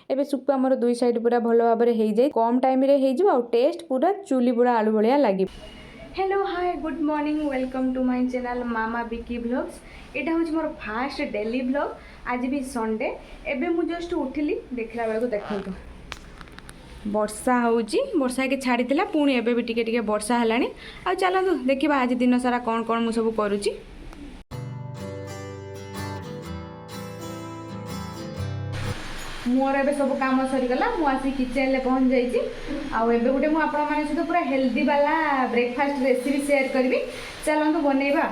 एबे सुखुआ मोर दुई साइड पूरा भल भाव में हो जाए कम टाइम हो टेस्ट पूरा चुली पूरा आलू भाया लगे। Hello hi good morning welcome to my channel Mama Biki vlogs. यहाँ हूँ मोर फास्ट डेली व्लॉग। आज भी संडे एबे मु जस्ट उठिली देखला बेलू देखो वर्षा होउची वर्षा के छाड़ी पुणी एबे भी टिके टिके वर्षा हेलानी। आ चलतु देखिबा आज दिन सारा कौन कौन मु सब करूची। मोर एबे सब काम सरीगला मुझे किचन में पहुँच जाइए। आबे गोटे मुझे सहित पूरा हेल्दी वाला ब्रेकफास्ट रेसिपी शेयर करी। चलतु बनइबा।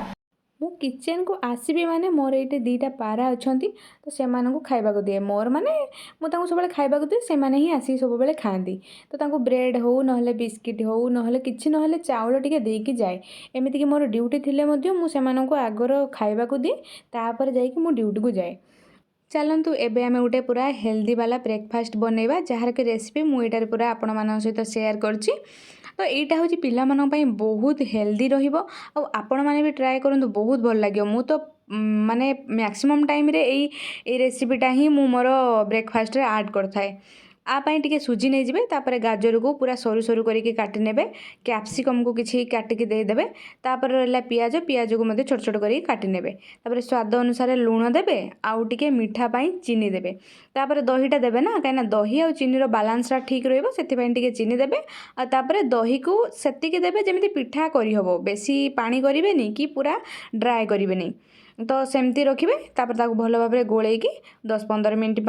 मु किचन को आसबि माने मोर ये दीटा पारा अच्छा तो से खाइबा दिए मोर माने मुझे सब खाइबा दिए से ही आसिक सब खाती तो ब्रेड हो ना बिस्किट हो ना कि ना चाउल टे देकी जाए एमती कि मोर ड्यूटी थी मुझे आगर खाइबा दिए तापर जाकि मु ड्यूटी को जाए। चलतु एबे आमे गोटे पूरा हेल्दी वाला ब्रेकफास्ट बनइबा जार के रेसिपी मुझे पूरा आपण मान सहित शेयर करछि। तो यहाँ हूँ पिला बहुत हेल्दी रहिबो आपण माने भी ट्राए करंतु बहुत भल लगे। मु तो माने मैक्सिमम टाइम रे ए रेसिपीटा ही मु मोर ब्रेकफास्ट रे ऐड करथाए। आपाई टिके सुजी नहीं जाए तापर गाजर को पूरा सरू सरू करके काटी नेबे कैप्सिकम को किसी काटिकी देदेवे तापर रहा पियाज पियाज को छोट छोट करके काटी नेबे तापर स्वाद अनुसार लुण देबे आउ टिके मीठा पाई चीनी देबे तापर दहीटा देबे ना कहीं दही आ चीनी बालांसटा ठीक रहिबो सेथिपाई टिके चीनी देबे आ तापर दही को सेतिकी देबे जेमिति पिठा करि हबो बेसी पानी करिवेनी कि पूरा ड्राए करिवेनी तो सेमती रखिए तापर ताको भल भाव में गोलेकी 10-15 मिनट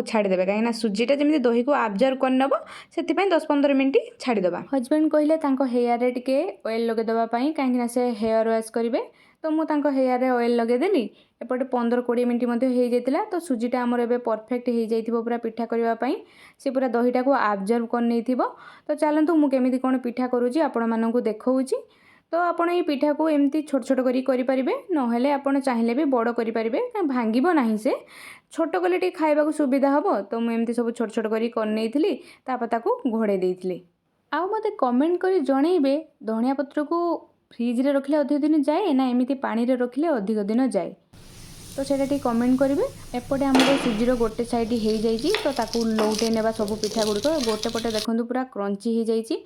छाड़ीदे कहीं सुजीटा जमी दही को आब्जर्व कर नब से 10-15 मिनट छाड़ीदे। हजबैंड कहले हेयर रे टिके ऑयल लगेदेवाई कहीं से हेयर वाश करेंगे तो मुझे हेयर रे ऑयल लगेदेली एपटे 15-20 मिनट हो जाता तो सुजीटा आमर एबे परफेक्ट हो जाइए पूरा पिठा करने से पूरा दहीटा को आब्जर्व कर नहीं थी। तो चलतु मुझे कौन पिठा करुँची आपण मानू देखौची। तो आपण ये पिठा को एमती छोट छोट करें नहेले आपण चाहिए भी बड़ करेंगे भांगब ना से छोट कले टे खाइबा सुविधा हम तो मुझे सब छोट छोट कर तापर घोड़े देती। आउ मते कमेंट करी जणेबे धनिया पत्र को फ्रिज रे रखले अधिक दिन जाए ना एमती पानी रे रखले अधिक दिन जाए तो सेटा टी कमेंट करेंगे। एपटे आम सुजीर गोटे साइड हो जाइए तो ताकू लौटे नेबा सब पिठा गुड़िक गोटे पटे देखो पूरा क्रंची हो जाइए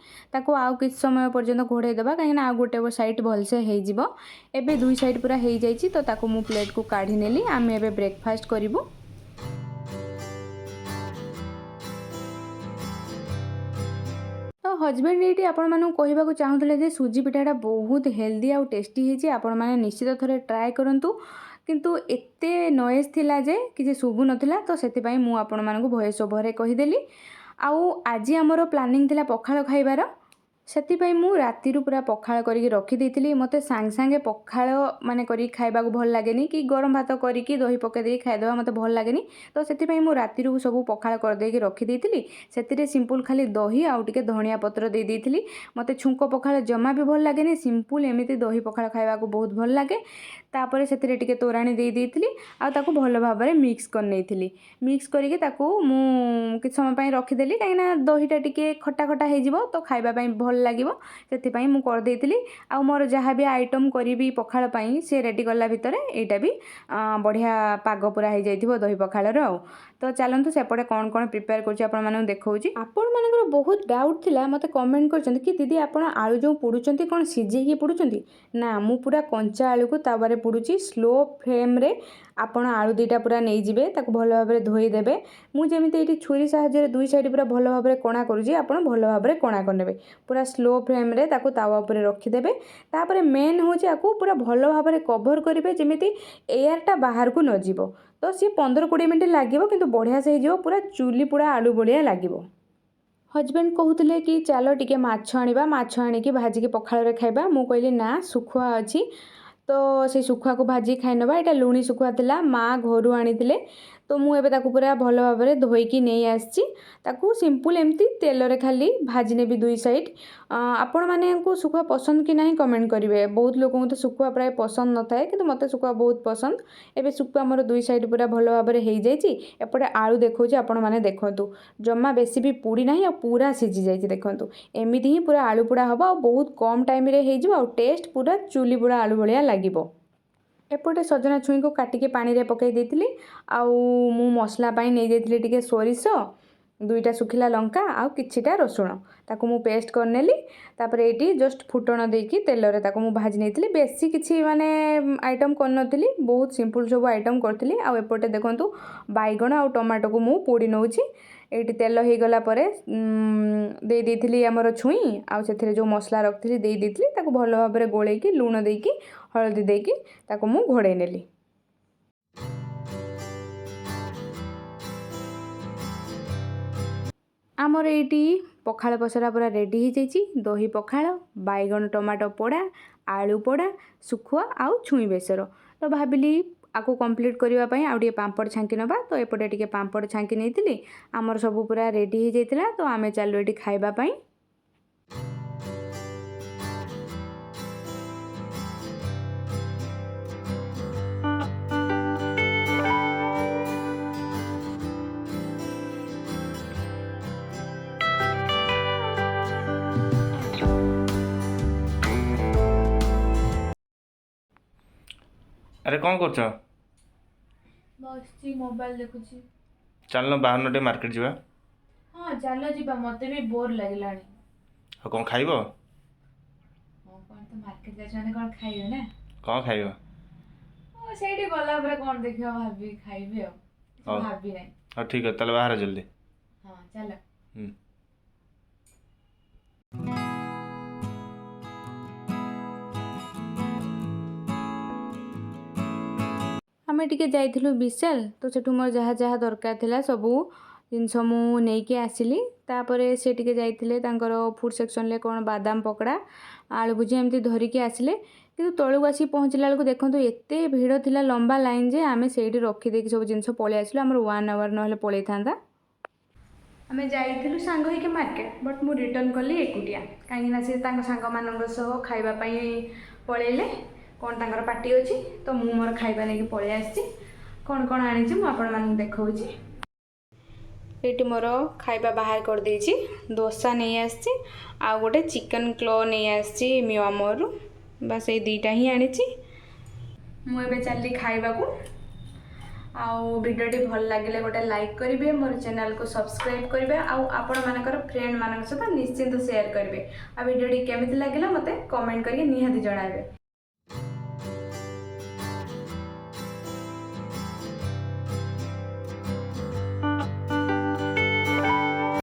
आउ कि समय पर्यंत घोड़े देवा कहीं आउ गोटे साइड भलसे हो एबे दुई साइड पूरा हो जाइए तो ताकू मु प्लेट को काढ़ी नेली आम एबे ब्रेकफास्ट करूँ। तो हजबैंड ये आपण मानू कहवाक चाहूले सुजी पिठाटा बहुत हेल्दी आउ टेस्टी होती आपण मैंने निश्चित थे ट्राए करूँ किंतु एते नॉइज थिला जे किसी शुभु नथिला तो सेतिपाई मु आपण मानकु वॉइस ओवर रे कहिदेली। आउ आज आमर प्लानिंग थिला पखाळ खाइबार सेतिपाई मु राति पूरा पखाळ करके रखी देइथिली। मते सांग सांगे पखाळ माने करी खाइबा को भल लागेनी कि गरम भात करिकी दही पके दे खाइदेबा मते भल लागेनी तो सेतिपाई मु राति सब पखाळ कर देके रखी देइथिली। सेतिरे सिंपल खाली दही आउ टिके धनिया पत्र दे देइथिली। मते छुंक पखाळ जमा भी भल लागेनी सिंपल एमिति दही पखाळ खाइबा को बहुत भल लागे। तापर सेतिरे टिके तोराणी दे देइथिली आ ताकू भल भाव में मिक्स कर नेइथिली। मिक्स करके ताकू मु कि समय पई रखी देली काइना दहीटा टिके खट्टा खट्टा हे जिवो तो खाइबा पई भल लागिवो सेतिपाई मु कर देइथिली। आ मोर जहाँ भी आइटम करी पखाळ पई से रेडी करला भितरे एटा भी बढ़िया पाग पूरा हो जाइथिबो दही पखाळर। आ तो चलतु सेपटे कौन कौन प्रिपेयर कर आपण मानू देखौची। आपण मानकर बहुत डाउट थिला मते कमेंट करछन कि दीदी आपण आलू जो पुडुचंती कोन सिजेकी पुडुचंती ना मु पूरा कंचा आलू को ताबारे पुडुची स्लो फ्लेम रे आपण आलू दीटा पूरा नहीं जिबे ताको भल भाव में धोई देबे। मु जेमिति एठी छुरी साहाय्य दुई साइड पूरा भल भाव में कोणा करूची आपण भल भाव में कोणा करनेबे पूरा स्लो फ्लेम रे ताको तावा ऊपर रखी देबे। तापर मेन होची आकू पूरा भल भाव में कवर करिवे जेमिति एयरटा बाहर को न जिवो तो सी 15-20 मिनट लागिवो किंतु बढ़िया से हो पूरा चुली पूरा आलू बढ़िया लागिवो। हजबैंड कहते कि चलो टिके माछ आनिबा माछ आनिकी भाजिकी पखाळ रे खाइबा मु कहली ना सुखुआ अच्छी तो से सुखुआ को भाजी खाई नबा। एटा लुणी सुखुआ थिला माँ घरू आनिथिले तो मुझे ताकू पूरा भल भाव में धोईकी नहीं आसी ताकू सिंपल एमती तेल रे खाली भाजी नेबी दुई साइड। आपण माने को सुखुआ पसंद कि नहीं कमेंट करेंगे। बहुत लोगों तो सुखुआ प्राय पसंद न थाए किंतु मते सुखुआ बहुत पसंद। एबे सुखुआ मोर दुई साइड पूरा भल भाव में हो जाइए। एपटे आलू देखौची आपण माने देखंतु जम्मा बेसी भी पुड़ी नहीं आ पूरा सिझी जाइए देखंतु एमिति ही पूरा आलू पोड़ा हम बहुत कम टाइम रे हो टेस्ट पूरा चुली पोड़ा आलू भाया लागिवो। एपटे सजना छुई को काटिके पानी रे पकई देइतिली आउ मु मसला पाई नै देइतिली टिके सोरिष 2टा सुखिला लंका आउ किछिटा रसुण ताकू मु पेस्ट करनेली तापर एटी जस्ट फुटण देकी तेल रे ताकू मु भाजी नेतिली बेसी किछि माने आइटम कर नथिली बहुत सिंपल सब आइटम करथिली आउ एपटे देखंतु बाइगण आउ टमाटो को मु पोडी नउची एटी तेल हे गला परे दे देइतिली हमर छुई आउ सेथरे जो मसला रखथिली दे देइतिली ताकू भलो भाबरे गोळेकी लूण देकी हळदी देकी ताकू मु घोड़े नेली। आमर एटी पखाल पसरा पूरा रेडी हो जाइए दही पखाल बैगन टमाटो पोड़ा आलू पोड़ा सुखुआ आउ छुई बेसर तो भाविली आपको कंप्लीट करने आउे पापड़ छांकी नवा तो एपटे टे पापड़ छांकी नहीं आमर सब पूरा रेडी हो जाता तो आम चलू ये खावाई। अरे कौन कर बस मोबाइल देखुची। चल बाहर टे मार्केट जावा। हाँ चलो जी मत भी बोर लगला कौन खाइब कौन तो मार्केट जाने कौन खाइबे ना कौन खाइब ସେଇଠି ଗଲା ପରେ କ'ଣ ଦେଖିବ ଭାବି ଖାଇବି ଆଉ ଭାବି ନାହିଁ। हाँ ठीक है ताले बाहर जल्दी। हाँ चलो। आमे टिके जाइथिलु विशाल तो सेठु मोर जहाँ जहाँ दरकार थिला सबू जिनस मु नेकी आसिली तापरे से टिके जाइथिले तांकर फूड सेक्शन ले कोन बादाम पकड़ा आलू भुजी एमती धरिकी आसिले किंतु तळु आसी पहुँचला बेलू देखंतु एते भीड़ थिला लंबा लाइन जे आमे सेठी रखी देकी सब जिनस पळे आसिलु हमर 1 आवर नहले पळै थांदा। आमे जाइथिलु सांग होइके मार्केट बट मु रिटर्न करली एकुटिया काहे ना से तांग सांग मानंग सह खाइबा पई पळैले कौन तांकर पार्टी अच्छी तो मु मोर खाइबा नहीं पळै आछि कौन कौन आनी मु आपण मान देखौछि। ये मोर खाइबा बाहर कर देछि डोसा नहीं आछि आ गोटे चिकन क्लो नहीं आछि मियामोर बस ये दुईटा ही आनी मु एबे चलली खाइबा को आउ वीडियोटी भल लगे गोटे लाइक करेंगे मोर चैनल को सब्सक्राइब करेंगे आउ आपण मानकर फ्रेंड मान सहित निश्चिंत शेयर करेंगे आ वीडियोटी केमिति लगे मते कमेंट करके निहाती जणाबे।